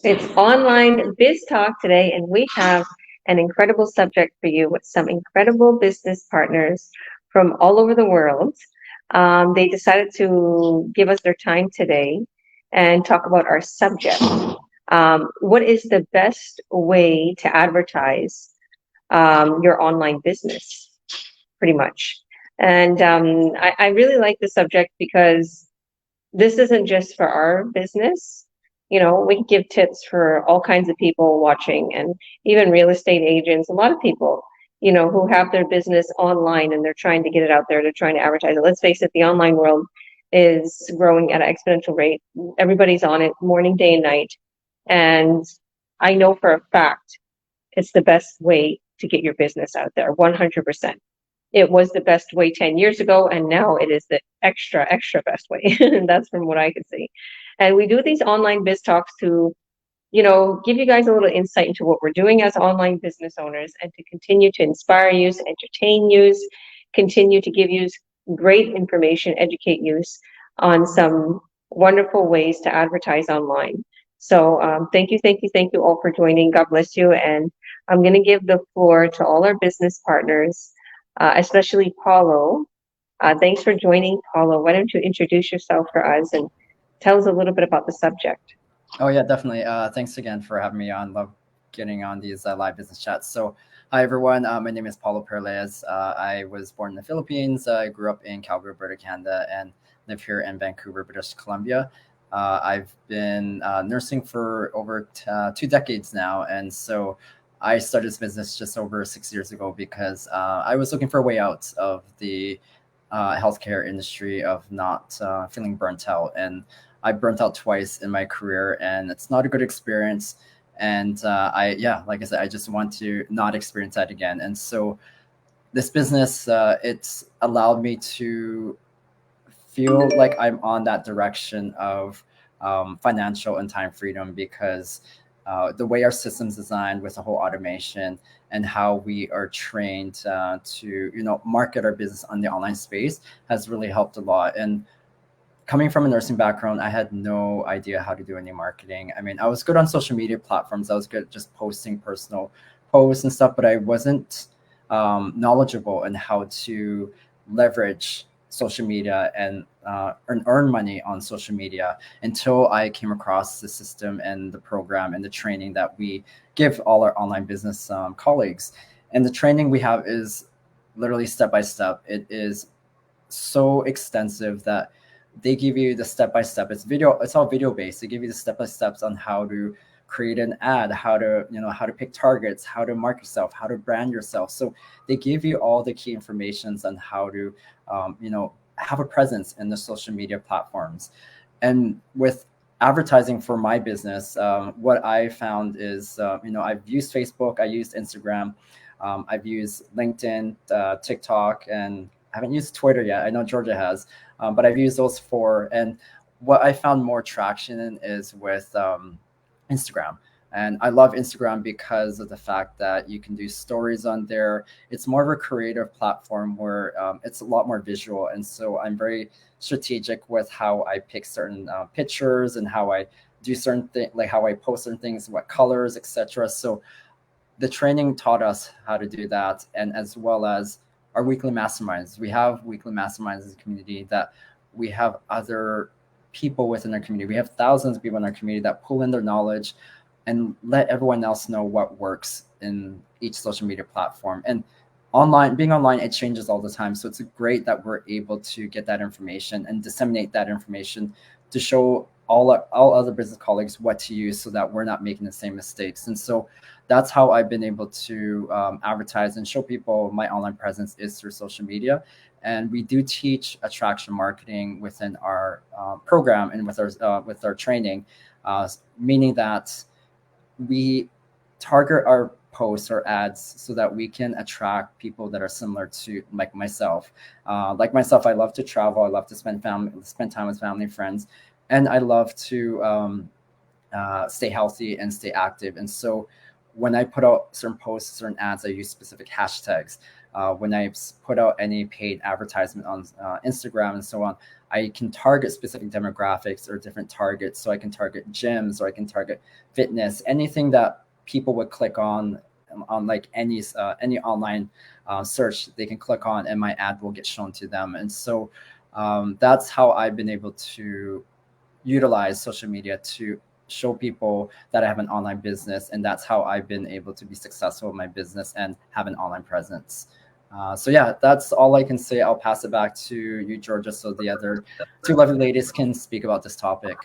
It's online biz talk today, and we have an incredible subject for you with some incredible business partners from all over the world. They decided to give us their time today and talk about our subject. What is the best way to advertise your online business? Pretty much. And I really like the subject because this isn't just for our business. We can give tips for all kinds of people watching and even real estate agents, a lot of people, who have their business online and they're trying to get it out there. They're trying to advertise it. Let's face it, the online world is growing at an exponential rate. Everybody's on it morning, day, and night. And I know for a fact it's the best way to get your business out there, 100%. It was the best way 10 years ago, and now it is the extra best way. And that's from what I could see. And we do these online biz talks to, give you guys a little insight into what we're doing as online business owners and to continue to inspire you, entertain you, continue to give you great information, educate you on some wonderful ways to advertise online. So thank you all for joining. God bless you. And I'm going to give the floor to all our business partners, especially Paulo. Thanks for joining, Paulo. Why don't you introduce yourself for us and tell us a little bit about the subject? Oh yeah, definitely. Thanks again for having me on. Love getting on these live business chats. So, hi everyone. My name is Paulo Paralejas. I was born in the Philippines. I grew up in Calgary, Alberta, Canada, and live here in Vancouver, British Columbia. I've been nursing for over 2 decades now, and so I started this business just over 6 years ago because I was looking for a way out of the healthcare industry of not feeling burnt out. And I burnt out twice in my career, and it's not a good experience. And yeah, like I said, I just want to not experience that again. And so this business, it's allowed me to feel like I'm on that direction of financial and time freedom because the way our system's designed with the whole automation and how we are trained to market our business on the online space has really helped a lot. And coming from a nursing background, I had no idea how to do any marketing. I mean, I was good on social media platforms. I was good at just posting personal posts and stuff, but I wasn't knowledgeable in how to leverage social media and earn money on social media until I came across the system and the program and the training that we give all our online business colleagues. And the training we have is literally step by step. It is so extensive that they give you the step by step. It's video. It's all video based. They give you the step by steps on how to create an ad, how to pick targets, how to market yourself, how to brand yourself. So they give you all the key informations on how to have a presence in the social media platforms. And with advertising for my business, what I found is I've used Facebook, I used Instagram, I've used LinkedIn, TikTok, and I haven't used Twitter yet. I know Georgia has, but I've used those four. And what I found more traction in is with Instagram. And I love Instagram because of the fact that you can do stories on there. It's more of a creative platform where it's a lot more visual. And so I'm very strategic with how I pick certain pictures and how I do certain things, like how I post certain things, what colors, etc. So the training taught us how to do that, and as well as our weekly masterminds. We have weekly masterminds as a community that we have other people within our community. We have thousands of people in our community that pull in their knowledge and let everyone else know what works in each social media platform. And being online, it changes all the time. So it's great that we're able to get that information and disseminate that information to show all other business colleagues what to use so that we're not making the same mistakes. And so that's how I've been able to advertise and show people my online presence is through social media. And we do teach attraction marketing within our program and with our training, meaning that we target our posts or ads so that we can attract people that are similar to like myself. Like myself, I love to travel. I love to spend time with family and friends, and I love to stay healthy and stay active. And so when I put out certain posts, certain ads, I use specific hashtags. when I put out any paid advertisement on Instagram and so on, I can target specific demographics or different targets. So I can target gyms, or I can target fitness, anything that people would click on like any online search they can click on, and my ad will get shown to them. And so that's how I've been able to utilize social media to show people that I have an online business, and that's how I've been able to be successful in my business and have an online presence. So yeah, that's all I can say. I'll pass it back to you, Georgia, so the other two lovely ladies can speak about this topic.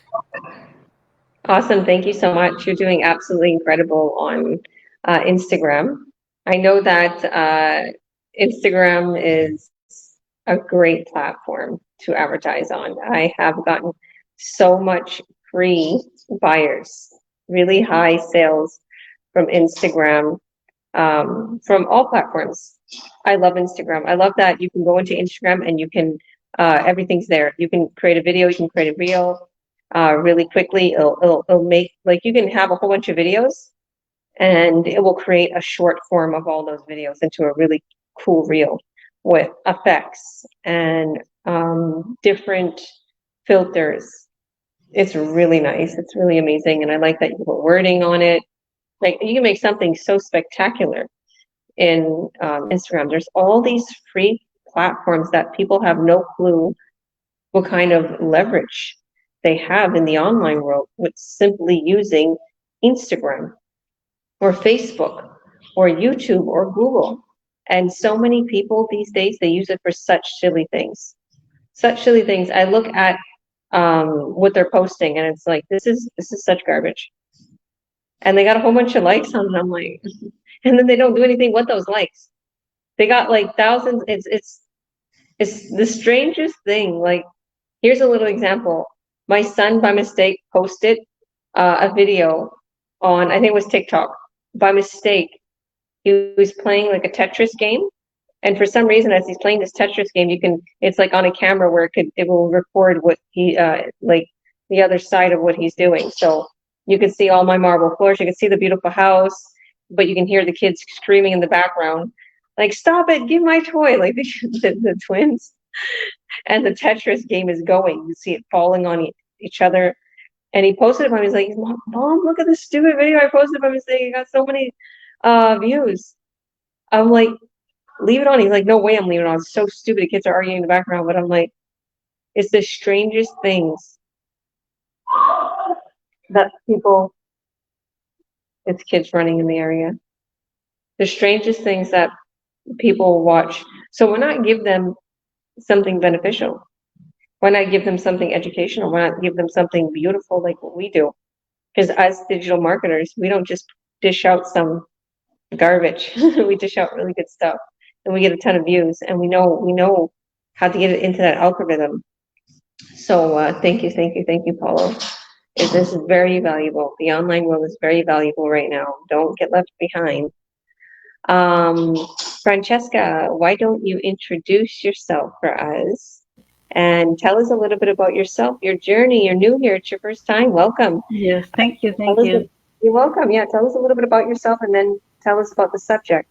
Awesome. Thank you so much. You're doing absolutely incredible on Instagram. I know that Instagram is a great platform to advertise on. I have gotten so much free buyers, really high sales from Instagram, from all platforms. I love Instagram. I love that you can go into Instagram and you can, everything's there. You can create a video, you can create a reel really quickly. It'll make, like, you can have a whole bunch of videos and it will create a short form of all those videos into a really cool reel with effects and different filters. It's really nice. It's really amazing. And I like that you put wording on it. Like, you can make something so spectacular in Instagram. There's all these free platforms that people have no clue what kind of leverage they have in the online world with simply using Instagram or Facebook or YouTube or Google. And so many people these days, they use it for such silly things. Such silly things. I look at what they're posting and it's like, this is such garbage. And they got a whole bunch of likes on it. I'm like, and then they don't do anything with those likes. They got like thousands. It's the strangest thing. Like, here's a little example. My son, by mistake, posted a video on, I think it was TikTok. By mistake, he was playing like a Tetris game. And for some reason, as he's playing this Tetris game, it's like on a camera where it will record what like the other side of what he's doing. So you can see all my marble floors, you can see the beautiful house, but you can hear the kids screaming in the background, like, stop it, give my toy, like the twins. And the Tetris game is going. You see it falling on each other. And he posted it on. He's like, Mom, look at this stupid video I posted by mistake. It got so many views. I'm like, leave it on. He's like, no way I'm leaving it on. It's so stupid. The kids are arguing in the background. But I'm like, it's the strangest things that people, it's kids running in the area. The strangest things that people watch. So why not give them something beneficial? Why not give them something educational? Why not give them something beautiful like what we do? Because as digital marketers, we don't just dish out some garbage. We dish out really good stuff, and we get a ton of views, and we know how to get it into that algorithm. So thank you, Paulo. This is very valuable. The online world is very valuable right now. Don't get left behind. Um, Francesca, why don't you introduce yourself for us and tell us a little bit about yourself, your journey? You're new here. It's your first time. Welcome. Yes, thank you, Tell thank us, you. you're welcome. Yeah, tell us a little bit about yourself and then tell us about the subject.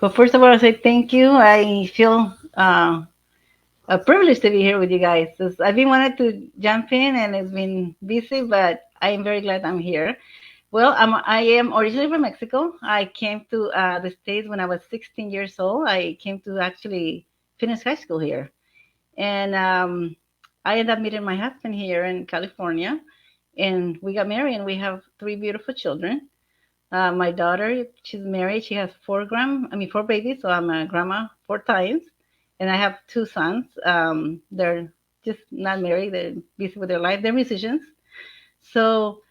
Well, first of all, I say thank you. I feel a privilege to be here with you guys. I've been wanting to jump in and it's been busy, but I am very glad I'm here. Well, I am originally from Mexico. I came to the States when I was 16 years old. I came to actually finish high school here. And I ended up meeting my husband here in California. And we got married and we have three beautiful children. My daughter, she's married. She has four babies. So I'm a grandma 4 times, and I have two sons. They're just not married. They're busy with their life. They're musicians. So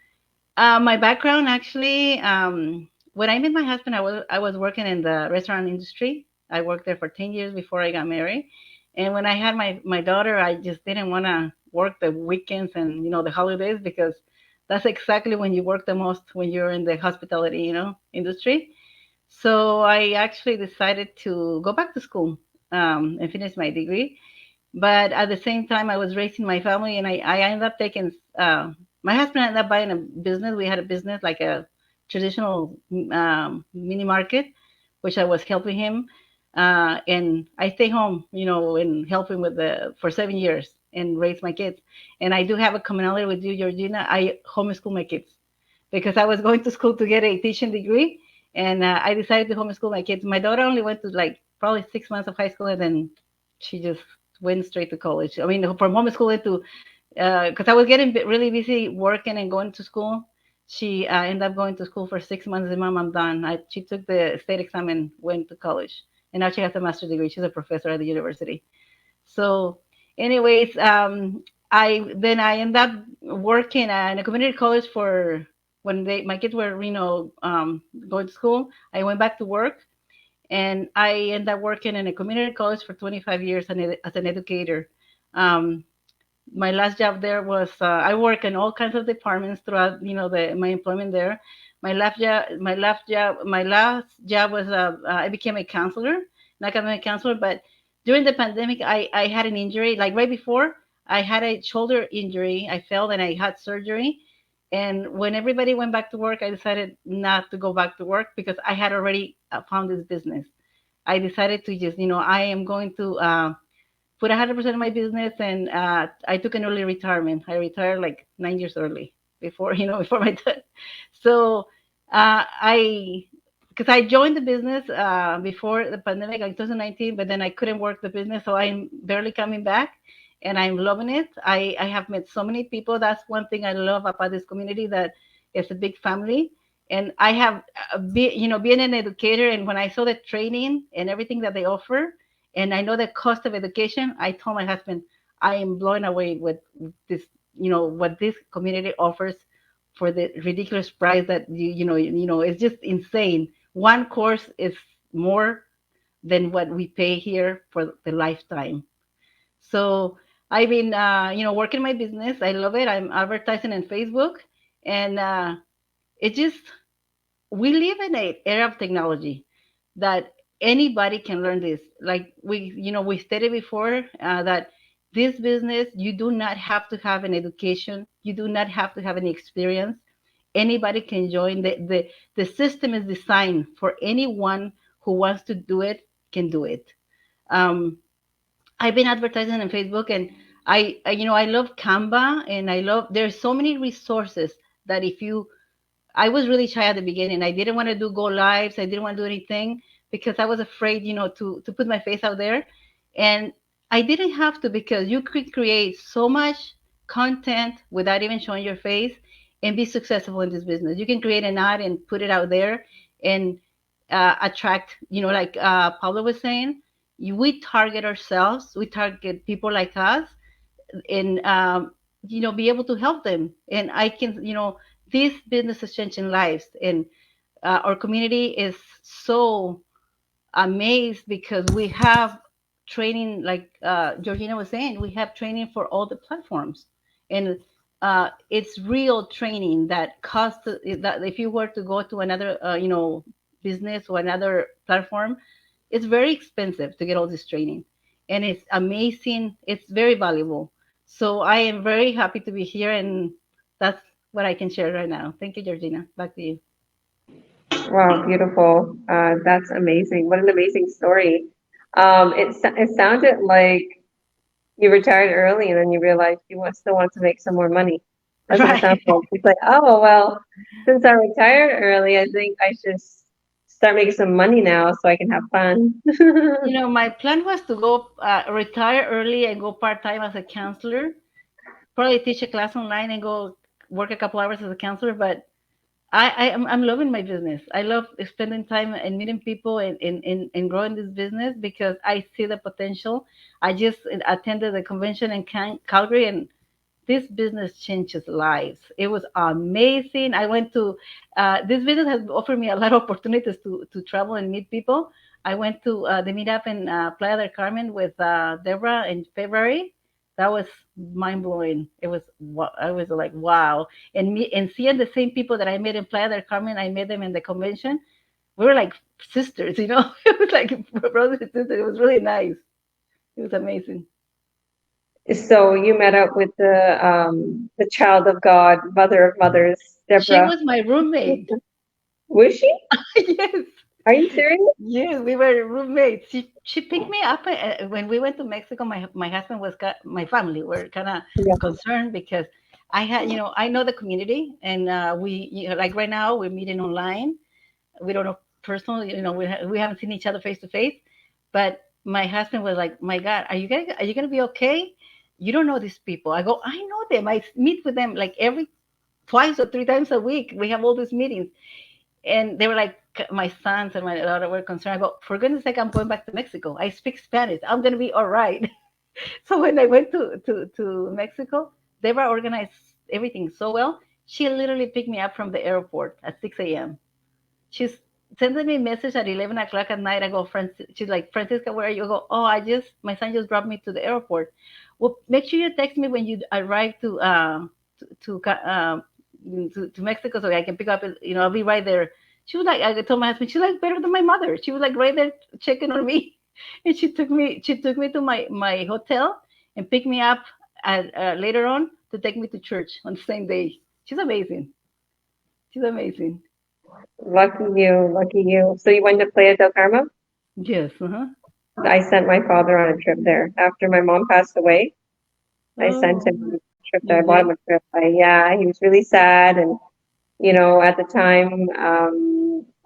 my background actually, when I met my husband, I was working in the restaurant industry. I worked there for 10 years before I got married. And when I had my daughter, I just didn't want to work the weekends and the holidays because that's exactly when you work the most when you're in the hospitality industry. So I actually decided to go back to school and finish my degree. But at the same time, I was raising my family, and I ended up taking my husband ended up buying a business. We had a business like a traditional mini market, which I was helping him. And I stay home, and helping for 7 years and raise my kids. And I do have a commonality with you, Georgina. I homeschool my kids because I was going to school to get a teaching degree, and I decided to homeschool my kids. My daughter only went to like probably 6 months of high school, and then she just went straight to college. I mean, from homeschooling to because I was getting really busy working and going to school. She ended up going to school for 6 months. And Mom, I'm done. She took the state exam and went to college, and now she has a master's degree. She's a professor at the university. So, anyways, I ended up working in a community college for when my kids were going to school. I went back to work, and I ended up working in a community college for 25 years as an educator. Um, my last job there was I work in all kinds of departments throughout my employment there. My last job was I became a counselor, an academic counselor. But during the pandemic, I had an injury. Like right before, I had a shoulder injury. I fell and I had surgery. And when everybody went back to work, I decided not to go back to work because I had already found this business. I decided to just, I am going to put 100% of my business, and I took an early retirement. I retired like 9 years early before before my time. So I because I joined the business before the pandemic, like 2019, but then I couldn't work the business, so I'm barely coming back, and I'm loving it. I have met so many people. That's one thing I love about this community, that it's a big family. And I have, being an educator, and when I saw the training and everything that they offer, and I know the cost of education, I told my husband, I am blown away with this, what this community offers for the ridiculous price that it's just insane. One course is more than what we pay here for the lifetime. So I've been, working my business. I love it. I'm advertising on Facebook, and it just we live in an era of technology that anybody can learn this. Like we stated before, that this business, you do not have to have an education, you do not have to have any experience. Anybody can join. The system is designed for anyone who wants to do it can do it. Um, I've been advertising on Facebook, and I love Canva, and I love there's so many resources that if you I was really shy at the beginning. I didn't want to do go lives. I didn't want to do anything because I was afraid, to put my face out there. And I didn't have to, because you could create so much content without even showing your face and be successful in this business. You can create an ad and put it out there and attract, like Pablo was saying, we target ourselves. We target people like us, and be able to help them. And I can, this business is changing lives, and our community is so amazed because we have training, like Georgina was saying, we have training for all the platforms. And it's real training that costs, that if you were to go to another business or another platform, it's very expensive to get all this training. And it's amazing, it's very valuable. So I am very happy to be here, and that's what I can share right now. Thank you, Georgina. Back to you. Wow, beautiful. That's amazing. What an amazing story. It sounded like you retired early and then you realized you still want to make some more money. That's what it sounds Right. like. It's like, oh, well, since I retired early, I think I should start making some money now so I can have fun. My plan was to go retire early and go part time as a counselor, probably teach a class online and go work a couple hours as a counselor. But I'm loving my business. I love spending time and meeting people, and growing this business because I see the potential. I just attended a convention in Calgary, and this business changes lives. It was amazing. I went to this business has offered me a lot of opportunities to travel and meet people. I went to the meetup in Playa del Carmen with Deborah in February. That was mind blowing. I was like, wow. And seeing the same people that I met in Playa del Carmen, I met them in the convention. We were like sisters, It was like brothers and sisters. It was really nice. It was amazing. So you met up with the child of God, mother of mothers, She Deborah. was my roommate. Was she? Yes. Are you serious? Yes, we were roommates. She picked me up when we went to Mexico. My husband was my family were kind of Yeah. concerned because I had I know the community and we like right now we're meeting online. We don't know personal. We haven't seen each other face to face, but my husband was like, "My God, are you gonna be okay? You don't know these people." I go, "I know them. I meet with them like every twice or three times a week. We have all these meetings." And they were like, my sons and my daughter were concerned. I go, for goodness sake, I'm going back to Mexico. I speak Spanish. I'm going to be all right. So when I went to Mexico, they were organized everything so well. She literally picked me up from the airport at 6 a.m. She's sending me a message at 11 o'clock at night. I go, she's like, Francisca, where are you? I go, oh, my son just dropped me to the airport. Well, make sure you text me when you arrive to, to Mexico so I can pick up, I'll be right there. She was like, I told my husband, she's like better than my mother. She was like right there checking on me. And she took me to my hotel and picked me up later on to take me to church on the same day. She's amazing. She's amazing. Lucky you, lucky you. So you went to Playa del Carmen? Yes. Uh-huh. I sent my father on a trip there. After my mom passed away, I sent Oh, him on a trip there. I you bought him did? a trip. Yeah, he was really sad. And, at the time,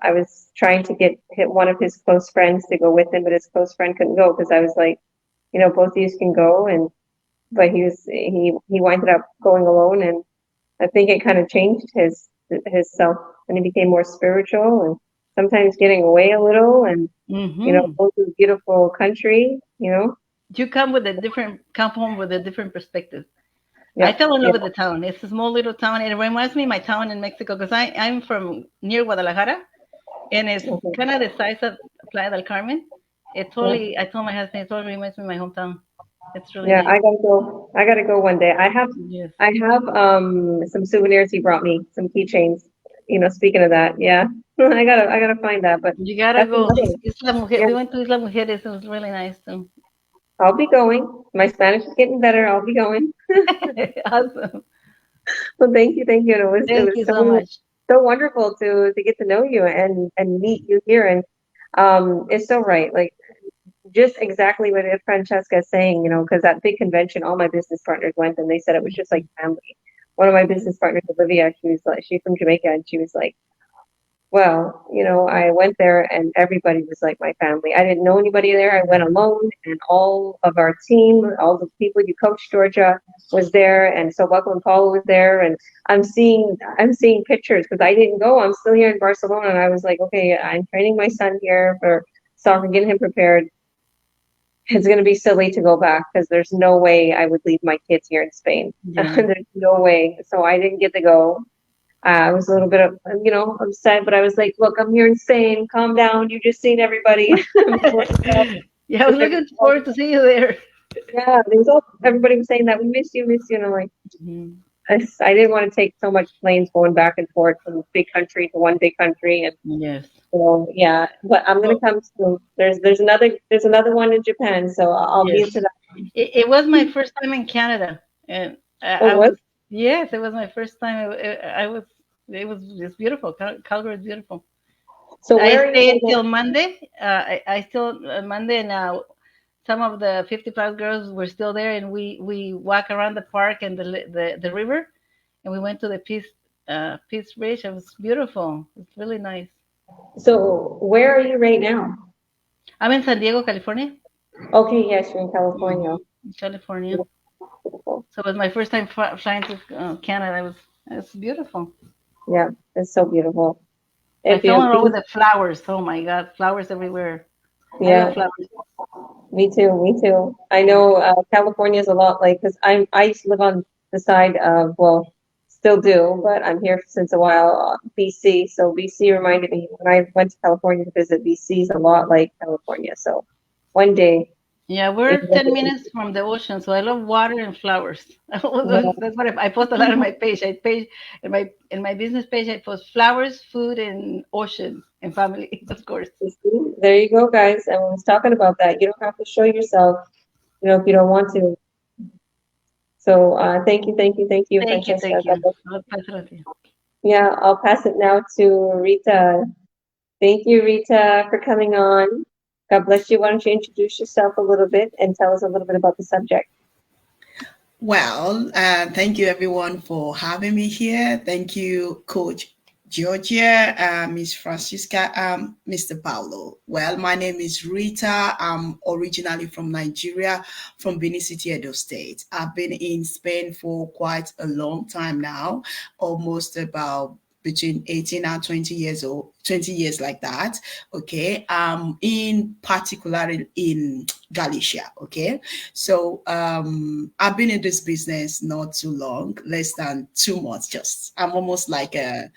I was trying to hit one of his close friends to go with him, but his close friend couldn't go because I was like, both of you can go. But he winded up going alone. And I think it kind of changed his self, and he became more spiritual and sometimes getting away a little and Mm-hmm. go to a beautiful country. You come home with a different perspective. I Yep, fell in love yep. with the town. It's a small little town. It reminds me of my town in Mexico because I'm from near Guadalajara and it's Okay, kind of the size of Playa del Carmen. yeah, I told my husband, it totally reminds me of my hometown. It's really yeah. nice. I gotta go one day. Yes. I have some souvenirs he brought me, some keychains. Speaking of that, yeah, I gotta find that. But You gotta that's go. another. Isla Mujer. Yeah, We went to Isla Mujeres. It was really nice too. I'll be going. My Spanish is getting better. I'll be going. Awesome. Well, thank you. And it Thank was you so much. so wonderful to get to know you and meet you here. And it's so right. Like just exactly what Francesca is saying, because that big convention, all my business partners went and they said it was just like family. One of my business partners, Olivia, she's from Jamaica, and she was like, well, I went there and everybody was like my family. I didn't know anybody there. I went alone, and all of our team, all the people you coached, Georgia, was there, and so Welcome and Paulo was there, and I'm seeing pictures because I didn't go. I'm still here in Barcelona, and I was like, okay, I'm training my son here for soccer, getting him prepared. It's going to be silly to go back because there's no way I would leave my kids here in Spain. Yeah. There's no way. So I didn't get to go. I was a little bit of, upset, but I was like, look, I'm here in Spain. Calm down. You just seen everybody. Yeah, I was looking forward to see you there. Yeah, everybody was saying that we miss you. And I'm like, Mhm. I didn't want to take so much planes going back and forth from big country to one big country. And Yes. so, yeah, but I'm going to Well, come soon. There's another one in Japan. So I'll be yes. into that. It was my first time in Canada, and Oh, I what? was yes, it was my first time. I was it was just beautiful. Calgary is beautiful. So I where are you stayed right now? till Monday. I still Monday, and some of the 50+ girls were still there, and we walk around the park and the river, and we went to the Peace Bridge. It was beautiful. It's really nice. So where are you right now? I'm in San Diego, California. Okay, yes, you're in California. California. Beautiful. So it was my first time flying to Canada. It's beautiful. Yeah, it's so beautiful. I If fell in you, love with the flowers. Oh my God, flowers everywhere. I love yeah, flowers. me too, me too. I know California is a lot like because I used to live on the side of well, still do, but I'm here since a while, BC. So BC reminded me when I went to California to visit. BC is a lot like California. So one day, Yeah, if we're you 10 minutes from the ocean, so I love water and flowers. That's what I post a lot on my page. In my business page, I post flowers, food, and ocean and family, of course. see, there you go, guys. And we was talking about that. You don't have to show yourself, if you don't want to. So thank you, Thank you. Francesca. God I'll pass it on to you. Yeah, I'll pass it now to Rita. Thank you, Rita, for coming on. God bless you. Why don't you introduce yourself a little bit and tell us a little bit about the subject? Well, thank you everyone for having me here. Thank you, Coach Georgia, Miss Francisca, Mr. Paulo. Well, my name is Rita. I'm originally from Nigeria, from Benin City, Edo State. I've been in Spain for quite a long time now, almost about between 18 and 20 years old, 20 years like that. Okay. In particular in Galicia. Okay. So I've been in this business not too long, less than 2 months. Just I'm almost like a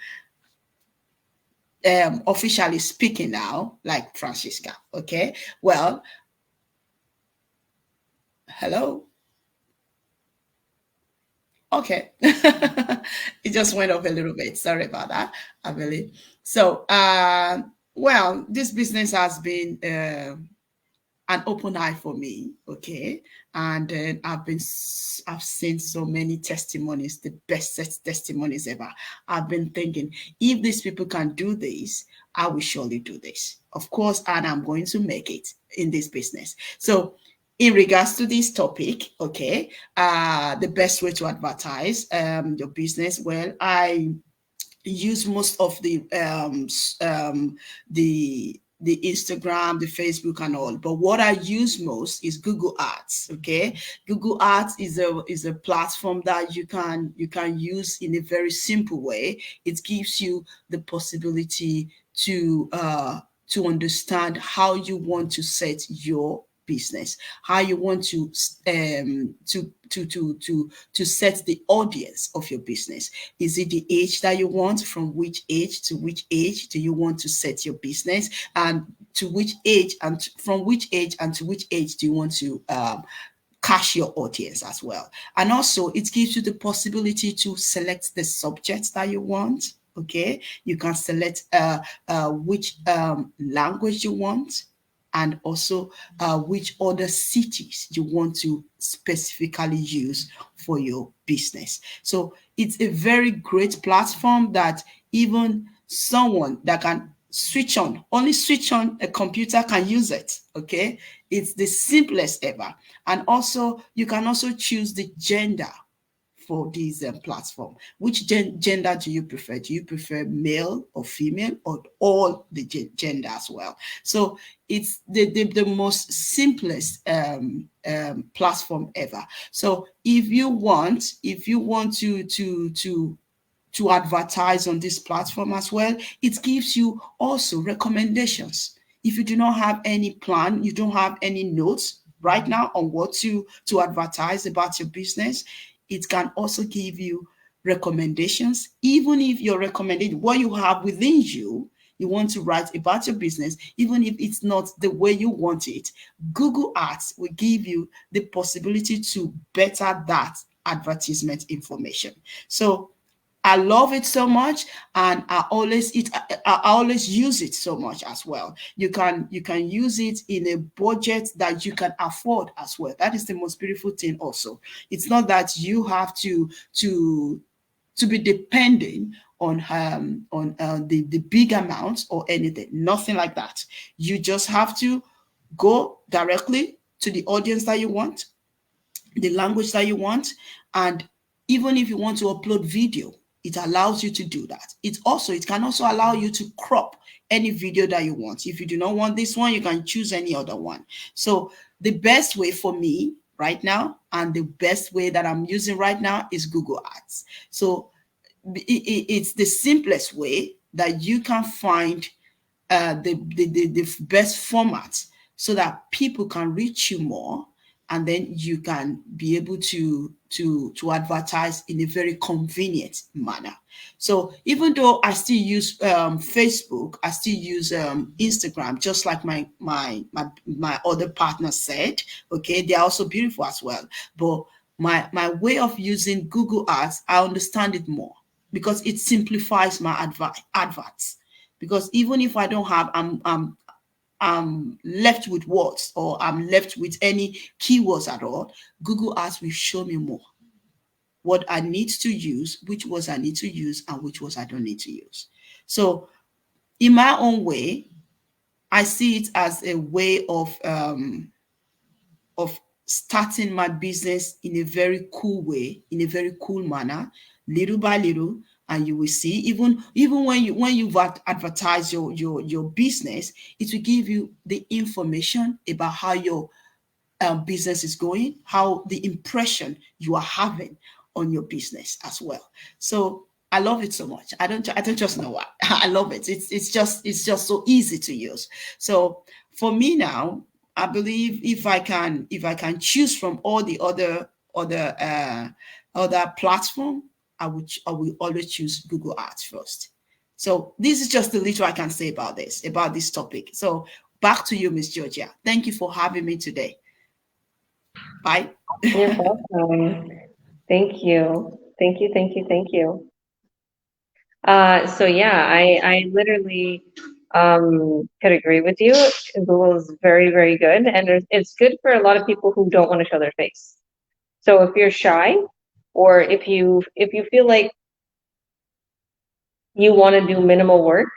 officially speaking now, like Francisca. Okay. Well, hello. Okay. It just went off a little bit. Sorry about that. I believe. So well, this business has been an open eye for me, okay, and then I've seen so many testimonies, the best testimonies ever. I've been thinking, if these people can do this, I will surely do this, of course, and I'm going to make it in this business. So in regards to this topic, okay, the best way to advertise your business, well, I use most of the Instagram, the Facebook, and all. But what I use most is Google Ads. Okay, Google Ads is a platform that you can use in a very simple way. It gives you the possibility to understand how you want to set your business, how you want to set the audience of your business. Is it the age that you want? From which age to which age do you want to set your business? And to which age and from which age and to which age do you want to cash your audience as well? And also, it gives you the possibility to select the subjects that you want. Okay, you can select which language you want, and also which other cities you want to specifically use for your business. So it's a very great platform that even someone that can only switch on a computer can use it. Okay. It's the simplest ever. And also, you can also choose the gender for this platform. Which gender do you prefer? Do you prefer male or female, or all the gender as well? So it's the most simplest platform ever. So if you want to advertise on this platform as well, it gives you also recommendations. If you do not have any plan, you don't have any notes right now on what to advertise about your business, it can also give you recommendations. Even if you're recommending what you have within you want to write about your business, even if it's not the way you want it, Google Ads will give you the possibility to better that advertisement information. So I love it so much, and I always use it so much as well. You can use it in a budget that you can afford as well. That is the most beautiful thing. Also, it's not that you have to be depending on the big amounts or anything. Nothing like that. You just have to go directly to the audience that you want, the language that you want, and even if you want to upload video, it allows you to do that. It can also allow you to crop any video that you want. If you do not want this one, you can choose any other one. So the best way for me right now, and the best way that I'm using right now, is Google Ads. So it's the simplest way that you can find the best format, so that people can reach you more, and then you can be able to advertise in a very convenient manner. So even though I still use Facebook, I still use Instagram, just like my other partner said. Okay, they are also beautiful as well, but my way of using Google Ads, I understand it more because it simplifies my adverts. Because even if I don't have, I'm left with words, or I'm left with any keywords at all, Google Ads will show me more what I need to use, which words I need to use, and which words I don't need to use. So in my own way, I see it as a way of starting my business in a very cool way, in a very cool manner, little by little. And you will see, even when you've advertised your business, it will give you the information about how your business is going, how the impression you are having on your business as well. So I love it so much. I don't just know why. I love it. It's just so easy to use. So for me now, I believe if I can choose from all the other platform, I will always choose Google Ads first. So this is just the little I can say about this topic. So back to you, Miss Georgia. Thank you for having me today. Bye. You're welcome. Thank you. Thank you, thank you, thank you. So yeah, I literally could agree with you. Google is very, very good, and it's good for a lot of people who don't want to show their face. So if you're shy, or if you feel like you want to do minimal work,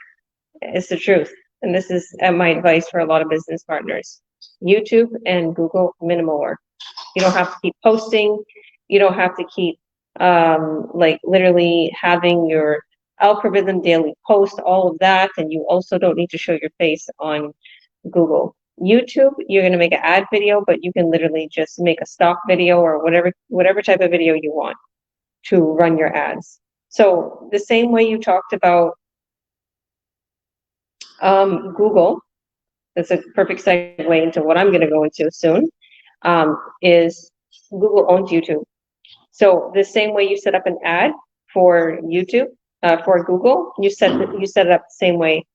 it's the truth. And this is my advice for a lot of business partners. YouTube and Google, minimal work. You don't have to keep posting. You don't have to keep like literally having your algorithm daily post, all of that. And you also don't need to show your face on Google. YouTube, you're going to make an ad video, but you can literally just make a stock video or whatever type of video you want to run your ads. So the same way you talked about Google, that's a perfect segue into what I'm going to go into soon, is Google owns YouTube. So the same way you set up an ad for YouTube, for Google, you set it up the same way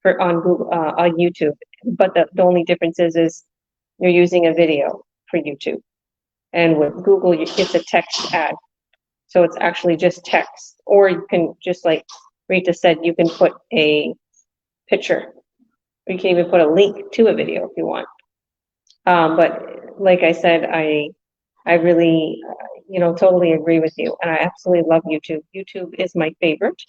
for on Google, on YouTube. But the only difference is you're using a video for YouTube, and with Google, it's a text ad. So it's actually just text, or you can just like Rita said, you can put a picture. You can even put a link to a video if you want. But like I said, I really, totally agree with you, and I absolutely love YouTube. YouTube is my favorite.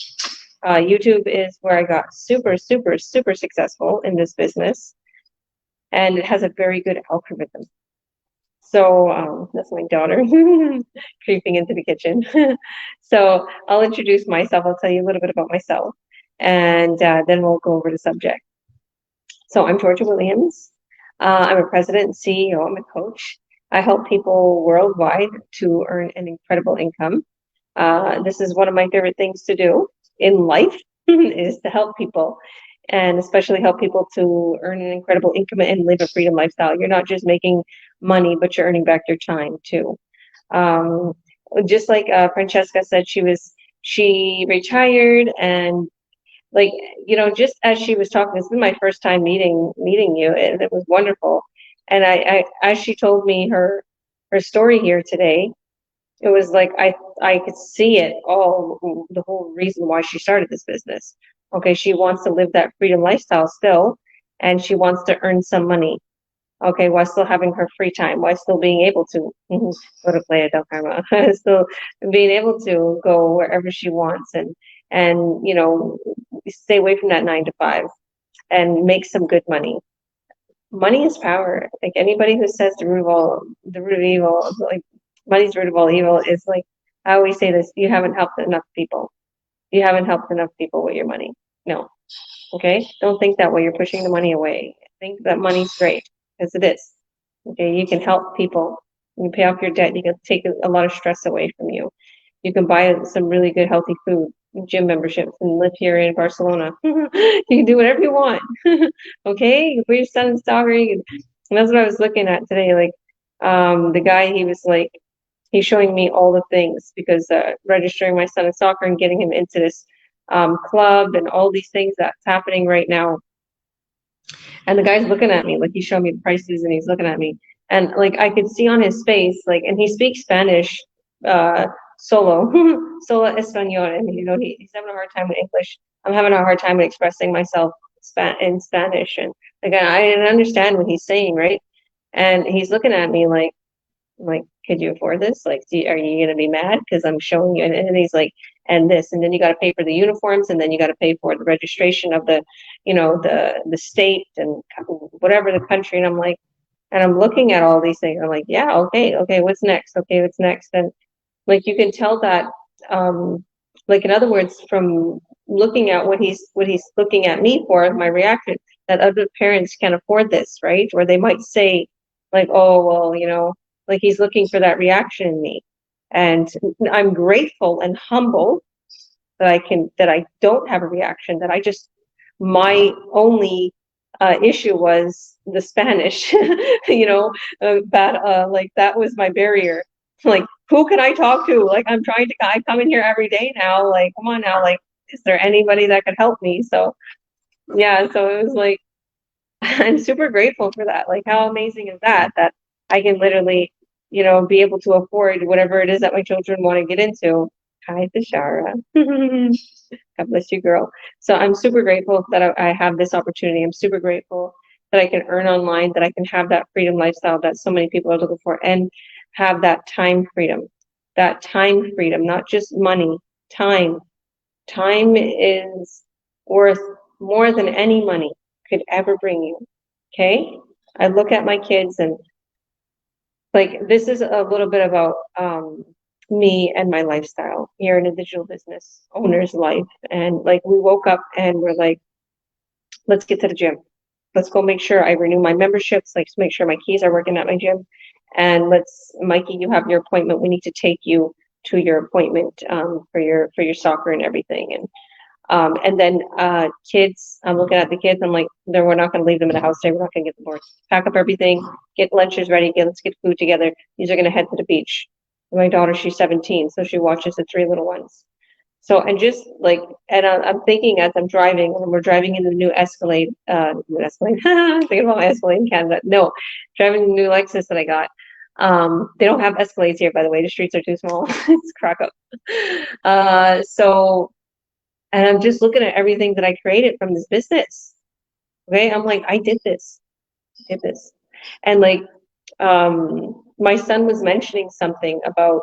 YouTube is where I got super, super, super successful in this business, and it has a very good algorithm. So that's my daughter creeping into the kitchen. So I'll introduce myself. I'll tell you a little bit about myself, and then we'll go over the subject. So I'm Georgia Williams. I'm a president and CEO. I'm a coach. I help people worldwide to earn an incredible income. This is one of my favorite things to do in life is to help people, and especially help people to earn an incredible income and live a freedom lifestyle. You're not just making money, but you're earning back your time too. Um, just like Francesca said, she retired, and like just as she was talking, this is my first time meeting you, and it was wonderful. And I as she told me her story here today, it was like I could see it all, the whole reason why she started this business. Okay, she wants to live that freedom lifestyle still, and she wants to earn some money. Okay, while still having her free time, while still being able to go to Playa del Carmen, still being able to go wherever she wants, and stay away from that 9 to 5 and make some good money. Money is power. Like anybody who says the root of evil, like money's the root of all evil, is like I always say this: you haven't helped enough people. You haven't helped enough people with your money. No, okay. Don't think that way. You're pushing the money away. Think that money's great, because it is. Okay, you can help people. You can pay off your debt. You can take a lot of stress away from you. You can buy some really good healthy food, gym memberships, and live here in Barcelona. You can do whatever you want. Okay, you can put your son in soccer. And that's what I was looking at today. Like, the guy, he was like, he's showing me all the things, because registering my son in soccer and getting him into this club and all these things that's happening right now. And the guy's looking at me, like he's showing me the prices, and he's looking at me, and like I could see on his face, like, and he speaks Spanish, solo, solo español, and he's having a hard time with English. I'm having a hard time with expressing myself in Spanish, and like I understand what he's saying, right? And he's looking at me like, could you afford this? Like, are you gonna be mad because I'm showing you? And he's like, and this, and then you got to pay for the uniforms, and then you got to pay for the registration of the, the state and whatever the country. And I'm like, and I'm looking at all these things. I'm like, yeah, okay, what's next? Okay, what's next? And like you can tell that, like in other words, from looking at what he's looking at me for, my reaction, that other parents can't afford this, right? Or they might say, like, oh well, like he's looking for that reaction in me. And I'm grateful and humble that I don't have a reaction, that I just, my only issue was the Spanish, like that was my barrier. Like, who can I talk to? Like, I come in here every day now. Like, come on now. Like, is there anybody that could help me? So, yeah, so it was like, I'm super grateful for that. Like, how amazing is that? That I can literally, be able to afford whatever it is that my children want to get into. Hi, Thushara. God bless you, girl. So I'm super grateful that I have this opportunity. I'm super grateful that I can earn online, that I can have that freedom lifestyle that so many people are looking for, and have that time freedom. That time freedom, not just money, time. Time is worth more than any money could ever bring you. Okay? I look at my kids, and like this is a little bit about me and my lifestyle here in a digital business owner's life. And like we woke up and we're like, let's get to the gym. Let's go make sure I renew my memberships, like make sure my keys are working at my gym. And Mikey, you have your appointment. We need to take you to your appointment for your soccer and everything. And then kids, I'm looking at the kids. I'm like, no, we're not going to leave them in the house today. We're not going to get them bored. Pack up everything, get lunches ready. Let's get food together. These are going to head to the beach. My daughter, she's 17, so she watches the three little ones. So, and just like, and I'm thinking as I'm driving, and we're driving in the new Escalade, thinking about my Escalade in Canada. No, driving the new Lexus that I got. They don't have Escalades here, by the way. The streets are too small. It's crack up. So, and I'm just looking at everything that I created from this business. Okay, I'm like, I did this. And like, my son was mentioning something about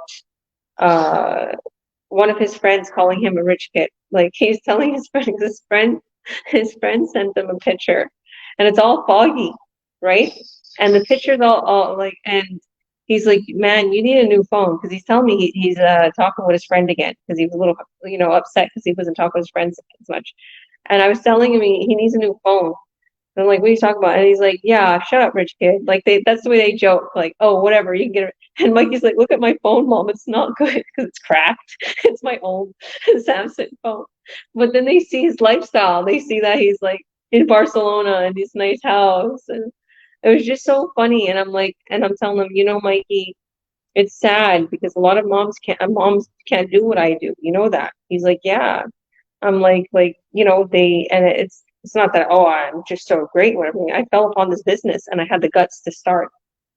one of his friends calling him a rich kid. Like he's telling his friend, his friend sent him a picture, and it's all foggy, right? And the picture's all like, and he's like, man, you need a new phone, because he's telling me he's talking with his friend again, because he was a little upset because he wasn't talking with his friends as much. And I was telling him he needs a new phone. I'm like, what are you talking about? And he's like, yeah, shut up, rich kid. Like that's the way they joke. Like, oh, whatever, you can get it. And Mikey's like, look at my phone, mom. It's not good because it's cracked. It's my old Samsung phone. But then they see his lifestyle. They see that he's like in Barcelona and this nice house. And it was just so funny. And I'm like, and I'm telling him, Mikey, it's sad because a lot of moms can't do what I do. You know that. He's like, yeah. I'm like, and it's not that, oh, I'm just so great when everything. I fell upon this business and I had the guts to start.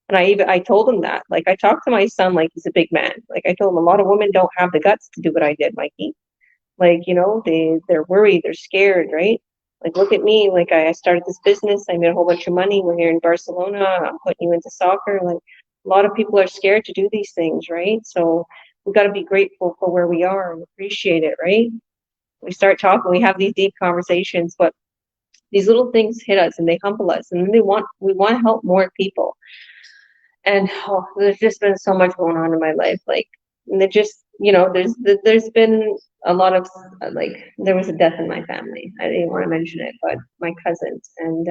And I told him that. Like I talked to my son like he's a big man. Like I told him a lot of women don't have the guts to do what I did, Mikey. Like, they're worried, they're scared, right? Like look at me, like I started this business, I made a whole bunch of money, we're here in Barcelona, I'm putting you into soccer. Like a lot of people are scared to do these things, right? So we gotta be grateful for where we are and appreciate it, right? We start talking, we have these deep conversations, but these little things hit us and they humble us, and then we want to help more people. And there's just been so much going on in my life, like, and it just, there's been a lot of like, there was a death in my family. I didn't want to mention it, but my cousins, and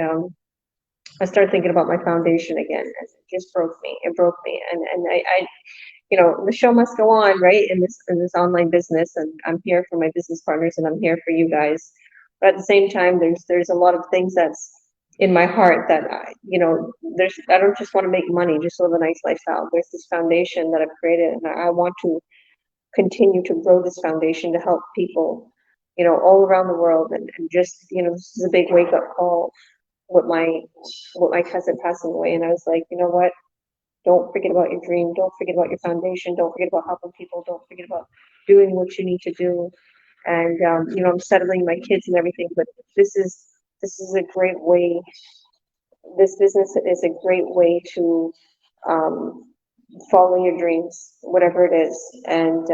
I started thinking about my foundation again, and it just broke me. It broke me, and I the show must go on, right? In this online business, and I'm here for my business partners, and I'm here for you guys. But at the same time, there's a lot of things that's in my heart that I don't just want to make money, just live a nice lifestyle. There's this foundation that I've created, and I want to continue to grow this foundation to help people, all around the world, and just this is a big wake up call with my cousin passing away, and I was like, you know what? Don't forget about your dream. Don't forget about your foundation. Don't forget about helping people. Don't forget about doing what you need to do. And I'm settling my kids and everything. But this is a great way. This business is a great way to follow your dreams, whatever it is. And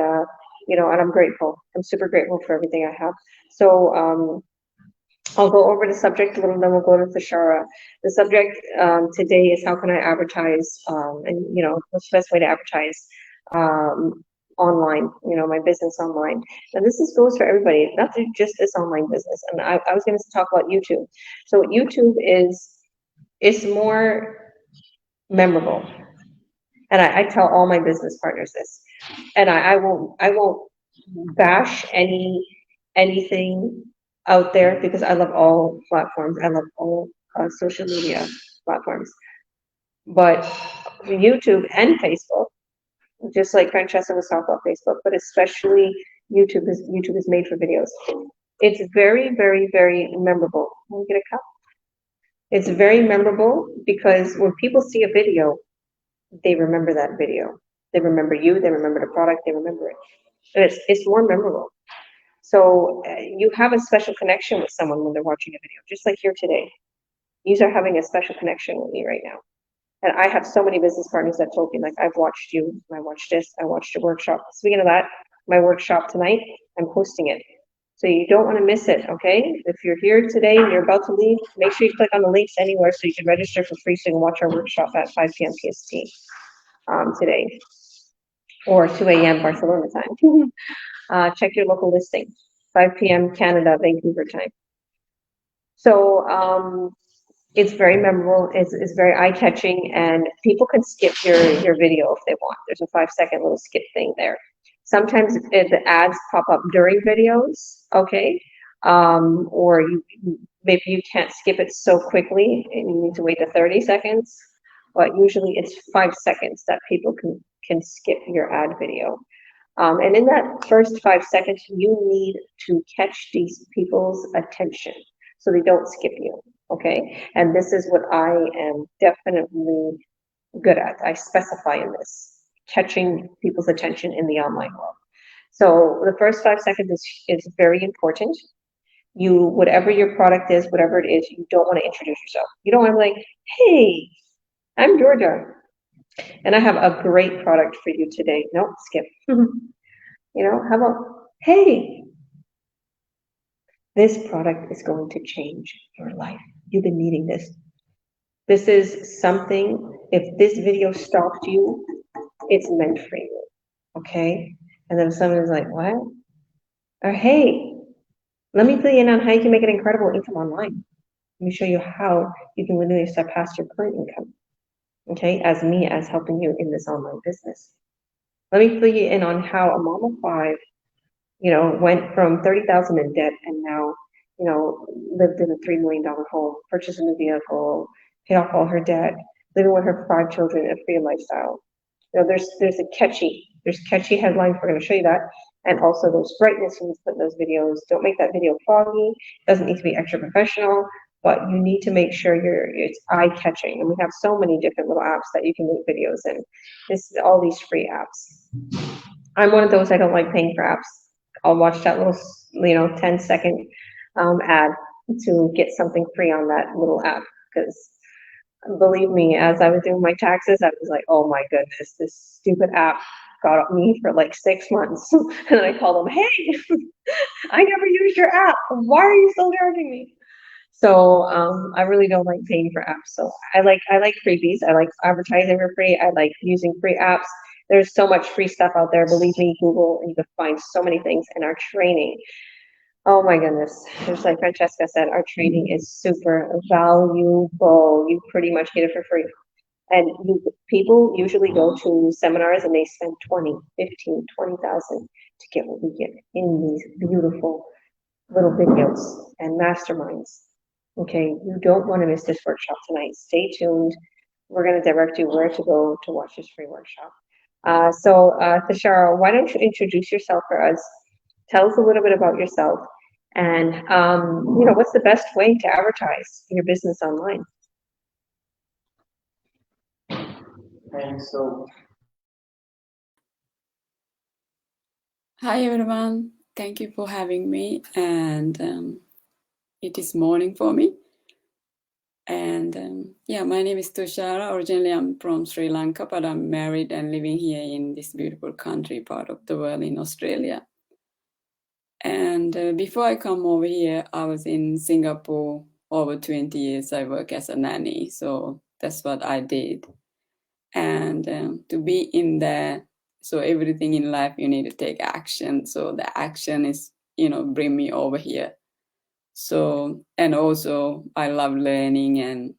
and I'm grateful. I'm super grateful for everything I have. So I'll go over the subject a little, then we'll go to Thushara. The subject today is how can I advertise, and what's the best way to advertise um, online, my business online. And this goes for everybody, not just this online business. And I was going to talk about YouTube. So YouTube is more memorable, and I tell all my business partners this, and I won't bash anything out there because I love all platforms. I love all social media platforms, but YouTube and Facebook, just like Francesca was talking about Facebook, but especially YouTube is made for videos. It's very, very, very memorable. Can we get a cup? It's very memorable because when people see a video, they remember that video. They remember you. They remember the product. They remember it. And it's more memorable. So you have a special connection with someone when they're watching a video, just like here today. You are having a special connection with me right now. And I have so many business partners that told me, like, I've watched you, I watched this, I watched your workshop. Speaking of that, my workshop tonight, I'm hosting it. So you don't want to miss it, okay? If you're here today and you're about to leave, make sure you click on the links anywhere so you can register for free so you can watch our workshop at 5 p.m. PST today, or 2 a.m. Barcelona time. Check your local listing, 5 p.m. Canada, Vancouver time. So it's very memorable, it's very eye-catching, and people can skip your video if they want. There's a 5-second little skip thing there. Sometimes the ads pop up during videos, okay? Or maybe you can't skip it so quickly and you need to wait the 30 seconds, but usually it's 5 seconds that people can skip your ad video. And in that first 5 seconds, you need to catch these people's attention so they don't skip you, okay? And this is what I am definitely good at. I specify in this, catching people's attention in the online world. So the first 5 seconds is very important. Whatever your product is, whatever it is, you don't want to introduce yourself. You don't want to be like, hey, I'm Georgia, and I have a great product for you today. Nope, skip. How about, hey, this product is going to change your life. You've been needing this. This is something, if this video stopped you, it's meant for you, okay? And then someone is like, what? Or, hey, let me fill you in on how you can make an incredible income online. Let me show you how you can literally step past your current income, okay? As helping you in this online business. Let me fill you in on how a mom of 5 went from 30,000 in debt and now, lived in a $3 million home, purchased a new vehicle, paid off all her debt, living with her 5 children in a free lifestyle. There's catchy headlines. We're going to show you that. And also there's brightness when you put in those videos. Don't make that video foggy. It doesn't need to be extra professional, but you need to make sure it's eye-catching. And we have so many different little apps that you can make videos in. This is all these free apps. I'm one of those, I don't like paying for apps. I'll watch that little, 10-second ad to get something free on that little app. Because believe me, as I was doing my taxes, I was like, oh my goodness, this stupid app got me for like 6 months. And then I called them, hey, I never used your app. Why are you still charging me? So I really don't like paying for apps. So I like freebies. I like advertising for free. I like using free apps. There's so much free stuff out there. Believe me, Google, and you can find so many things in our training. Oh my goodness. Just like Francesca said, our training is super valuable. You pretty much get it for free. And people usually go to seminars and they spend 20, 15, 20,000 to get what we get in these beautiful little videos and masterminds. Okay, you don't want to miss this workshop tonight. Stay tuned. We're going to direct you where to go to watch this free workshop. Thushara, why don't you introduce yourself for us? Tell us a little bit about yourself, and what's the best way to advertise your business online? Thanks. So, hi everyone, thank you for having me, and it is morning for me, And yeah, my name is Thushara. Originally, I'm from Sri Lanka, but I'm married and living here in this beautiful country, part of the world in Australia. And before I come over here, I was in Singapore over 20 years. I work as a nanny, so that's what I did. And to be in there, so everything in life you need to take action. So the action is, bring me over here. So, and also I love learning, and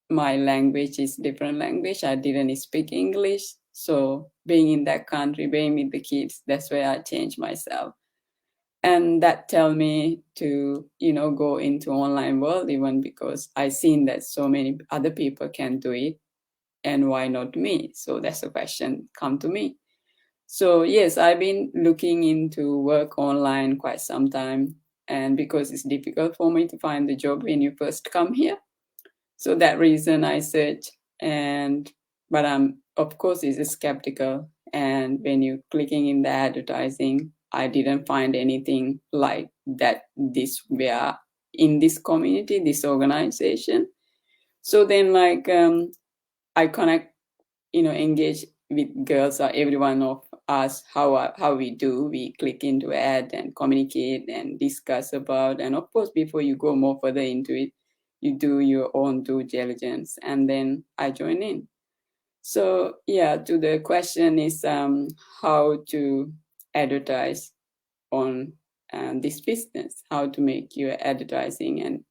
my language is different language. I didn't speak English. So being in that country, being with the kids, that's where I changed myself. And that tell me to, go into online world, even because I seen that so many other people can do it. And why not me? So that's a question come to me. So yes, I've been looking into work online quite some time. And because it's difficult for me to find the job when you first come here. So that reason I search, but I'm of course is skeptical. And when you clicking in the advertising, I didn't find anything like that. This we are in this community, this organization. So then I connect, engage with girls or every one of us how we do. We click into ad and communicate and discuss about. And of course, before you go more further into it, you do your own due diligence, and then I join in. So yeah, to the question is how to advertise on this business, how to make your advertising,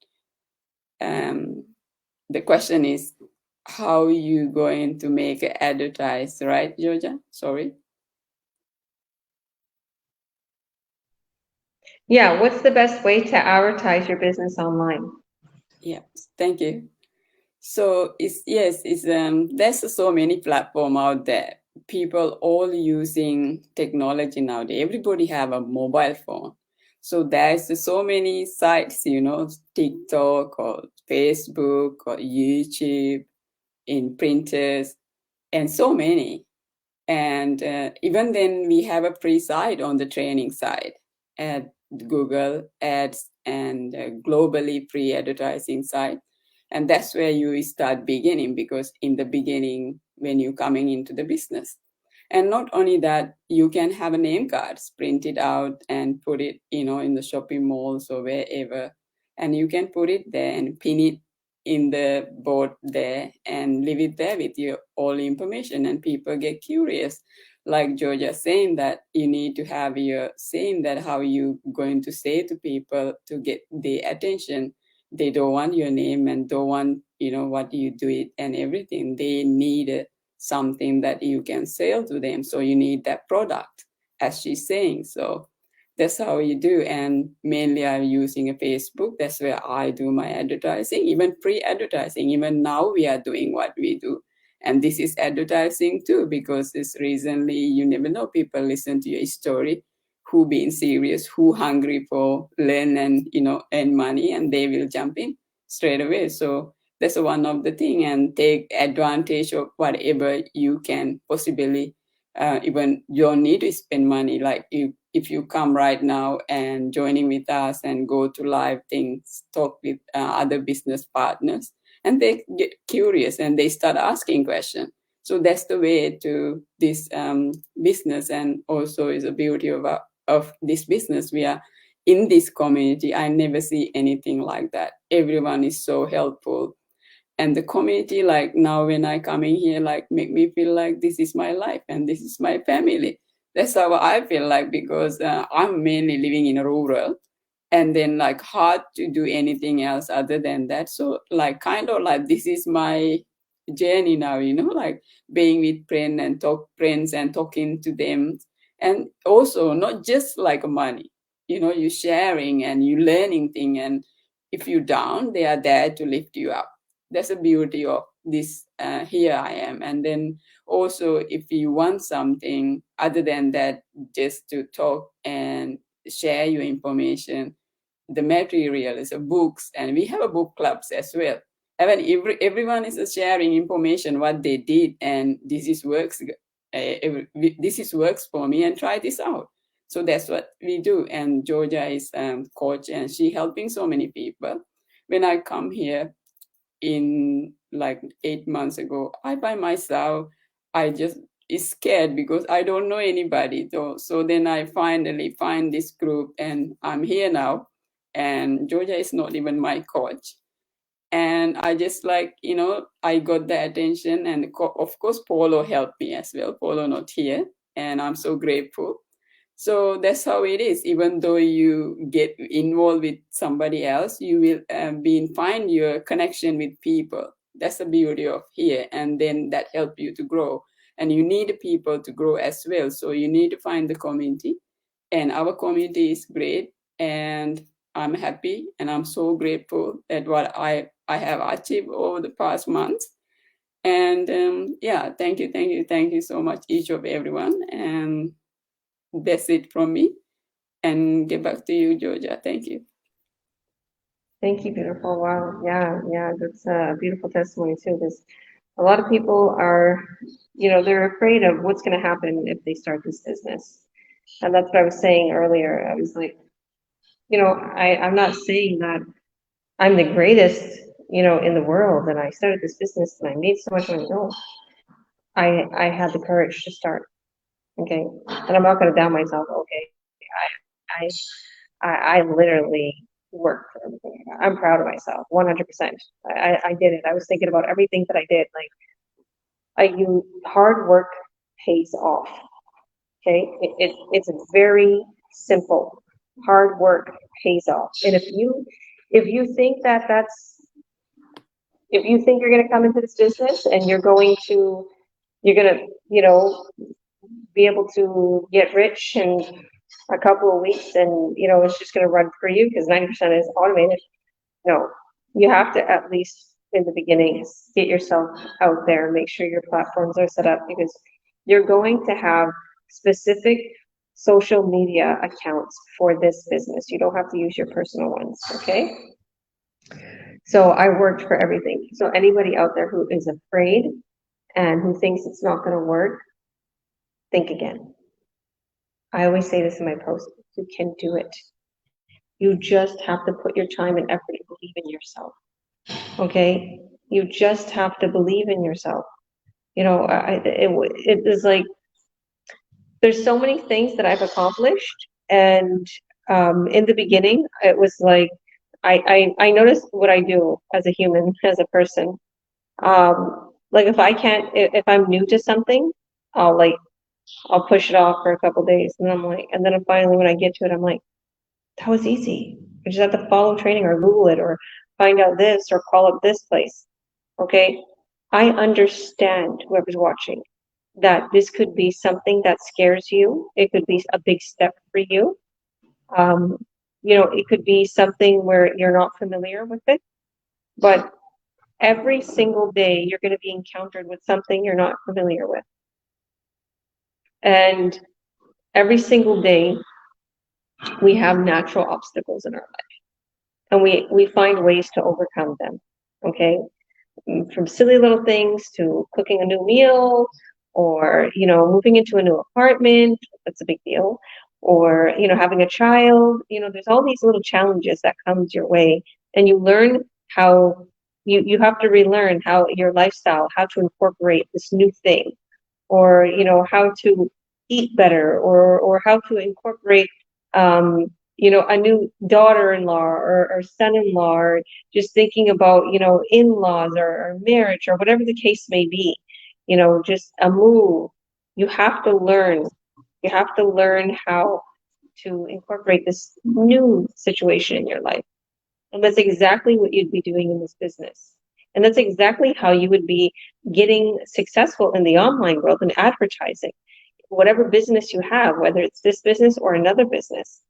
and the question is how you going to make it advertise, right, Georgia? Sorry. Yeah, what's the best way to advertise your business online? Yeah, thank you. So it's there's so many platform out there. People all using technology nowadays. Everybody have a mobile phone. So there's so many sites, TikTok or Facebook or YouTube, in printers, and so many. And even then, we have a free site on the training side at Google Ads and globally free advertising site. And that's where you start beginning, because in the beginning, when you're coming into the business. And not only that, you can have a name cards printed out and put it, in the shopping malls or wherever. And you can put it there and pin it in the board there and leave it there with your all information, and people get curious. Like Georgia saying that you need to have your saying that how you going to say to people to get their attention. They don't want your name and don't want what you do it and everything. They need something that you can sell to them, so you need that product, as she's saying. So that's how you do. And mainly I'm using a Facebook. That's where I do my advertising, even free advertising. Even now we are doing what we do. And this is advertising too, because it's recently, you never know, people listen to your story, who being serious, who hungry for learn and, earn money, and they will jump in straight away. So that's one of the thing, and take advantage of whatever you can possibly, even you don't need to spend money. Like if you come right now and joining with us and go to live things, talk with other business partners, and they get curious and they start asking questions. So that's the way to this business, and also is a beauty of this business. We are in this community. I never see anything like that. Everyone is so helpful. And the community, like now when I come in here, like make me feel like this is my life and this is my family. That's how I feel like, because I'm mainly living in a rural, and then like hard to do anything else other than that. So like kind of like this is my journey now, like being with friends and talking to them. And also not just like money, you sharing and you learning thing. And if you're down, they are there to lift you up. That's the beauty of this. Here I am. And then also, if you want something other than that, just to talk and share your information, the material is books, and we have a book clubs as well. Even everyone is sharing information what they did, and this is works. This is works for me, and try this out. So that's what we do. And Georgia is coach, and she helping so many people. When I come here, in like 8 months ago. I by myself, I just is scared because I don't know anybody. So then I finally find this group, and I'm here now. And Georgia is not even my coach. And I just like, I got the attention, and of course Paulo helped me as well. Paulo not here, and I'm so grateful. So that's how it is. Even though you get involved with somebody else, you will find your connection with people. That's the beauty of here, and then that help you to grow. And you need people to grow as well. So you need to find the community, and our community is great. And I'm happy, and I'm so grateful at what I have achieved over the past months. And thank you so much, each of everyone. And that's it from me. And get back to you, Georgia. Thank you. Thank you, beautiful. Wow. Yeah, that's a beautiful testimony too. Because a lot of people are, they're afraid of what's going to happen if they start this business. And that's what I was saying earlier. I was like, I'm not saying that I'm the greatest, in the world, and I started this business and I made so much money. No, I had the courage to start. Okay. And I'm not going to down myself. Okay. I literally worked for everything. I'm proud of myself, 100%. I did it. I was thinking about everything that I did. Like, hard work pays off. Okay. It's very simple. Hard work pays off. And if you think if you think you're going to come into this business and you're going to, be able to get rich in a couple of weeks and, it's just going to run for you because 90% is automated. No, you have to at least in the beginning get yourself out there, make sure your platforms are set up because you're going to have specific social media accounts for this business. You don't have to use your personal ones, okay? So I worked for everything. So anybody out there who is afraid and who thinks it's not going to work, think again. I always say this in my posts, you can do it. You just have to put your time and effort and believe in yourself. Okay? You just have to believe in yourself. It is like, there's so many things that I've accomplished. And in the beginning, it was like, I noticed what I do as a human, as a person. Like if I'm new to something, I'll push it off for a couple days, and then finally when I get to it, I'm like, that was easy. I just have to follow training or Google it or find out this or call up this place. Okay, I understand whoever's watching that this could be something that scares you. It could be a big step for you. It could be something where you're not familiar with it, but every single day you're going to be encountered with something you're not familiar with. And every single day we have natural obstacles in our life, and we find ways to overcome them. Okay, from silly little things to cooking a new meal, or moving into a new apartment. That's a big deal. Or having a child. There's all these little challenges that comes your way, and you learn how you have to relearn how your lifestyle, how to incorporate this new thing, or how to eat better, or how to incorporate a new daughter-in-law or son-in-law, or just thinking about in-laws or marriage or whatever the case may be, just a move. You have to learn how to incorporate this new situation in your life. And that's exactly what you'd be doing in this business. And that's exactly how you would be getting successful in the online world and advertising. Whatever business you have, whether it's this business or another business,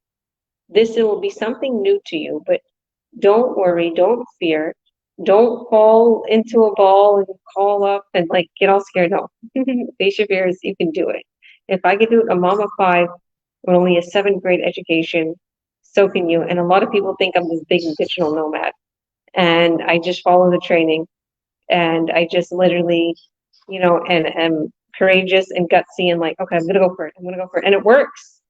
this will be something new to you. But don't worry, don't fear, don't fall into a ball and call up and get all scared. No, face your fears. You can do it. If I could do it, a mom of 5 with only a 7th grade education, so can you. And a lot of people think I'm this big digital nomad, and I just follow the training, and I just literally, and am courageous and gutsy and okay, I'm gonna go for it. And it works.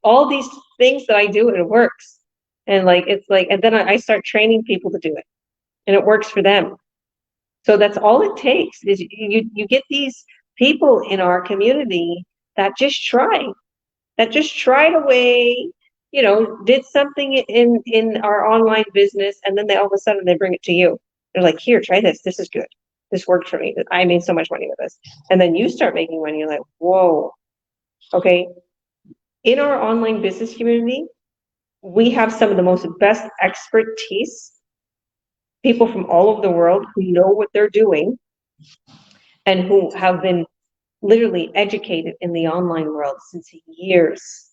All these things that I do, it works. And and then I start training people to do it, and it works for them. So that's all it takes is you get these people in our community that just tried away, did something in our online business, and then they all of a sudden they bring it to you. They're like, here, try this. This is good. This worked for me. I made so much money with this. And then you start making money. You're like, whoa, okay. In our online business community, we have some of the most best expertise, people from all over the world who know what they're doing and who have been literally educated in the online world since years.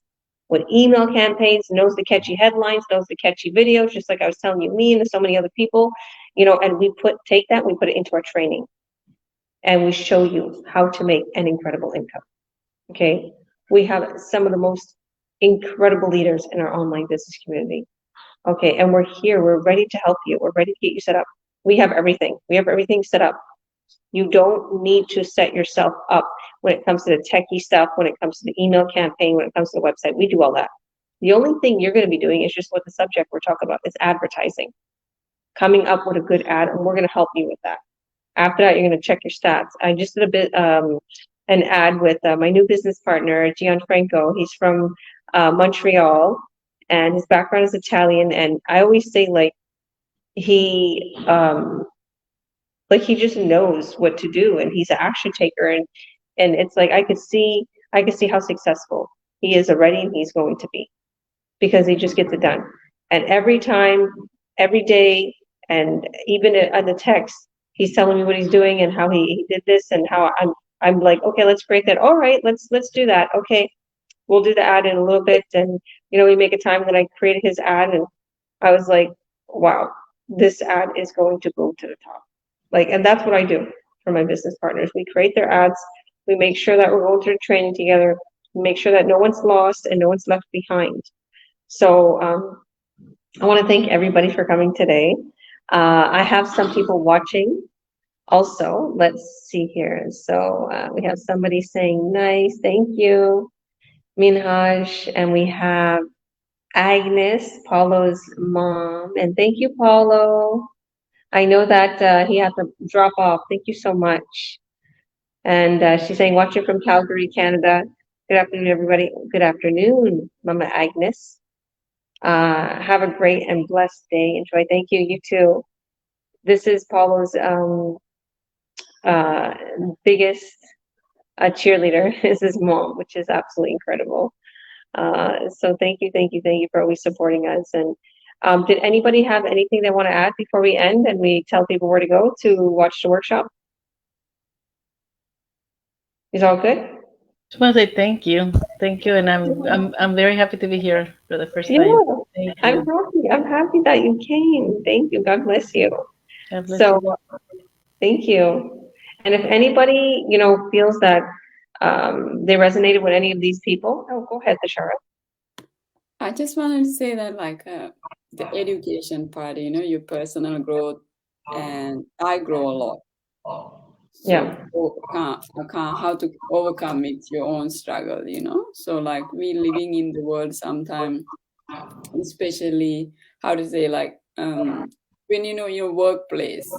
With email campaigns, knows the catchy headlines, knows the catchy videos, just like I was telling you, me and so many other people, and we put it into our training, and we show you how to make an incredible income. Okay. We have some of the most incredible leaders in our online business community. Okay. And we're ready to help you. We're ready to get you set up. We have everything. We have everything set up. You don't need to set yourself up when it comes to the techie stuff, when it comes to the email campaign, when it comes to the website. We do all that. The only thing you're going to be doing is just what the subject we're talking about is advertising, coming up with a good ad, and we're going to help you with that. After that, you're going to check your stats. I just did an ad with my new business partner, Gianfranco. He's from Montreal, and his background is Italian. And I always say, he just knows what to do, and he's an action taker. And it's like I could see how successful he is already, and he's going to be, because he just gets it done. And every time, every day, and even on the text, he's telling me what he's doing and how he did this, and how I'm like, okay, let's create that. All right, let's do that. Okay, we'll do the ad in a little bit. And we make a time that I created his ad, and I was like, wow, this ad is going to go to the top. And that's what I do for my business partners. We create their ads. We make sure that we're going through training together. We make sure that no one's lost and no one's left behind. So I want to thank everybody for coming today. I have some people watching also. Let's see here. So we have somebody saying nice, thank you, Minhaj, and we have Agnes, Paulo's mom, and thank you, Paulo. I know that he had to drop off. Thank you so much. And she's saying, watching from Calgary, Canada. Good afternoon, everybody. Good afternoon, Mama Agnes. Have a great and blessed day. Enjoy. Thank you. You too. This is Paulo's biggest cheerleader is his mom, which is absolutely incredible. So thank you for always supporting us. And did anybody have anything they want to add before we end and we tell people where to go to watch the workshop? Is all good? Just want to say thank you, and I'm very happy to be here for the first time. Yeah, I'm happy that you came. Thank you. God bless you. God bless So you. thank you. And if anybody, feels that they resonated with any of these people, go ahead, Thushara. I just wanted to say that the education part, your personal growth, and I grow a lot. So Yeah. how to overcome it, your own struggle, So we living in the world sometime, especially how to say when your workplace,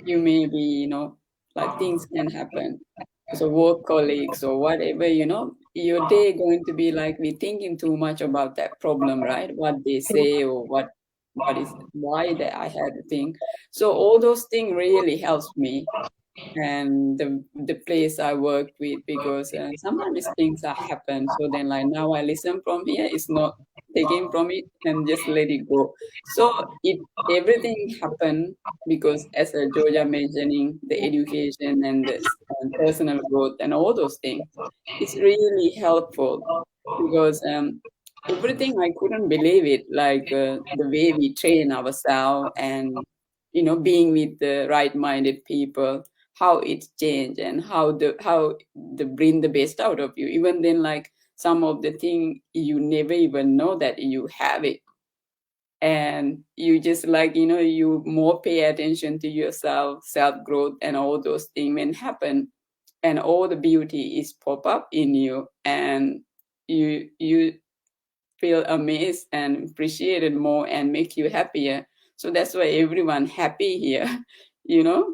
you may be, things can happen. So work colleagues or whatever, your day going to be we thinking too much about that problem, right? What they say or why that I had a thing. So all those things really helps me and the place I worked with, because sometimes things are happen. So then now I listen from here, it's not taking from it and just let it go. So everything happened because, as Georgia mentioning, the education and the personal growth and all those things, it's really helpful because everything I couldn't believe it, the way we train ourselves and being with the right-minded people, how it's changed and how the bring the best out of you. Even then, some of the thing you never even know that you have it, and you just you more pay attention to yourself, self-growth and all those things when happen, and all the beauty is pop up in you, and you feel amazed and appreciated more and make you happier. So that's why everyone happy here.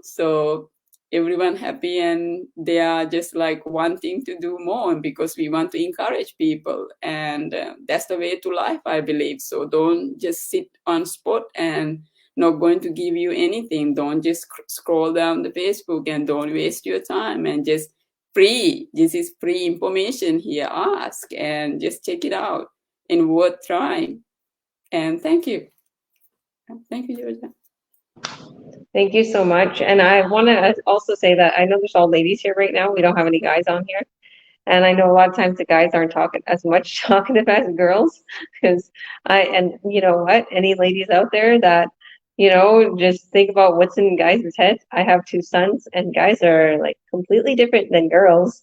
so everyone happy, and they are just like wanting to do more because we want to encourage people, and that's the way to life, I believe. So don't just sit on spot and not going to give you anything. Don't just scroll down the Facebook, and don't waste your time, and just this is free information here. Ask and just check it out, and worth trying. And thank you, Georgia. Thank you so much. And I want to also say that I know there's all ladies here right now. We don't have any guys on here. And I know a lot of times the guys aren't talking as much talkative as girls, because and you know what, any ladies out there that, just think about what's in guys' heads. I have 2 sons, and guys are like completely different than girls.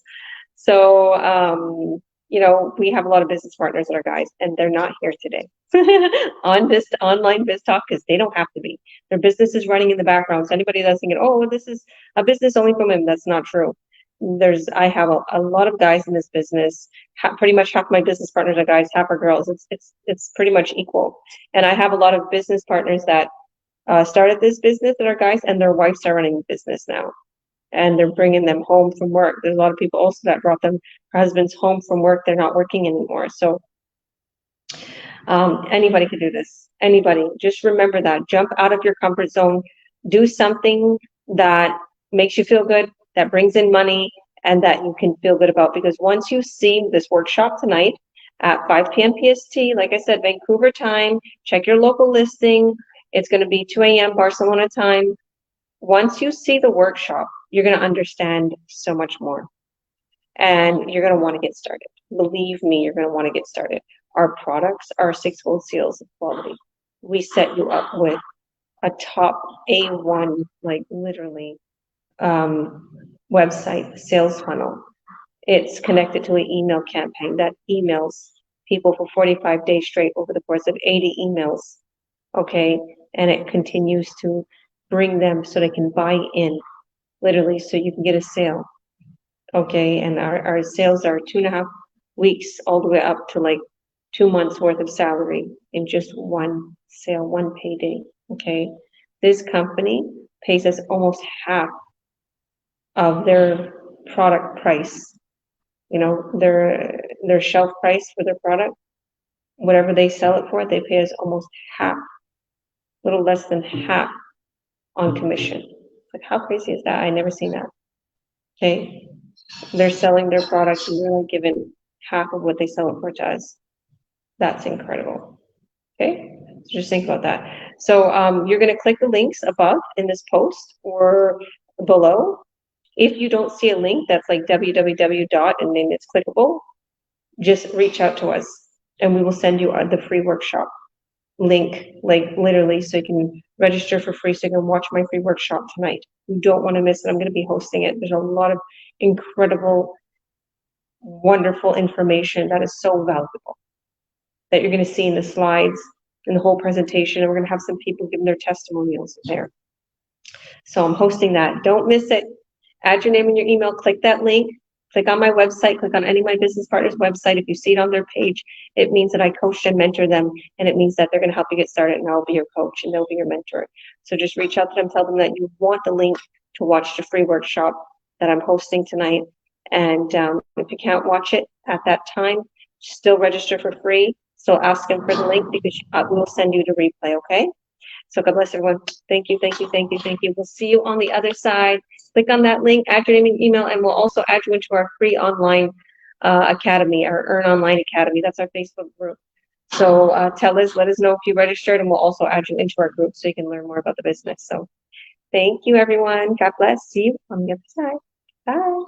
So, we have a lot of business partners that are guys, and they're not here today on this online biz talk because they don't have to be. Their business is running in the background. So anybody that's thinking, oh, this is a business only from him, that's not true. I have a lot of guys in this business. Pretty much half my business partners are guys, half are girls. It's pretty much equal. And I have a lot of business partners that started this business that are guys, and their wives are running the business now, and they're bringing them home from work. There's a lot of people also that brought their husbands home from work. They're not working anymore. So anybody can do this. Anybody. Just remember that. Jump out of your comfort zone. Do something that makes you feel good, that brings in money, and that you can feel good about. Because once you see this workshop tonight at 5 p.m. PST, like I said, Vancouver time, check your local listing. It's going to be 2 a.m. Barcelona time. Once you see the workshop, you're going to understand so much more. And you're going to want to get started. Believe me, you're going to want to get started. Our products are 6 gold seals of quality. We set you up with a top A1, like literally, website sales funnel. It's connected to an email campaign that emails people for 45 days straight over the course of 80 emails. Okay. And it continues to bring them so they can buy in, literally, so you can get a sale. Okay. And our sales are 2.5 weeks all the way up to like 2 months worth of salary in just one sale, one payday. Okay. This company pays us almost half of their product price, their shelf price for their product, whatever they sell it for, they pay us almost half, a little less than half on commission. Like, how crazy is that? I never seen that. Okay. They're selling their products and they're only giving half of what they sell it for to us. That's incredible. Okay. So just think about that. So you're going to click the links above in this post or below. If you don't see a link that's like www. and then it's clickable, just reach out to us and we will send you the free workshop link, like literally, so you can register for free, so you can watch my free workshop tonight. You don't want to miss it. I'm going to be hosting it. There's a lot of incredible, wonderful information that is so valuable that you're going to see in the slides, in the whole presentation, and we're going to have some people giving their testimonials there. So I'm hosting that. Don't miss it. Add your name and your email, click that link, click on my website, click on any of my business partners' website. If you see it on their page, it means that I coach and mentor them, and it means that they're going to help you get started, and I'll be your coach and they'll be your mentor. So just reach out to them, tell them that you want the link to watch the free workshop that I'm hosting tonight. And if you can't watch it at that time, still register for free. So ask them for the link because we will send you the replay, okay? So God bless everyone. Thank you, thank you, thank you, thank you. We'll see you on the other side. Click on that link, add your name and email, and we'll also add you into our free online academy, our Earn Online Academy. That's our Facebook group. So let us know if you registered, and we'll also add you into our group so you can learn more about the business. So thank you, everyone. God bless. See you on the other side. Bye.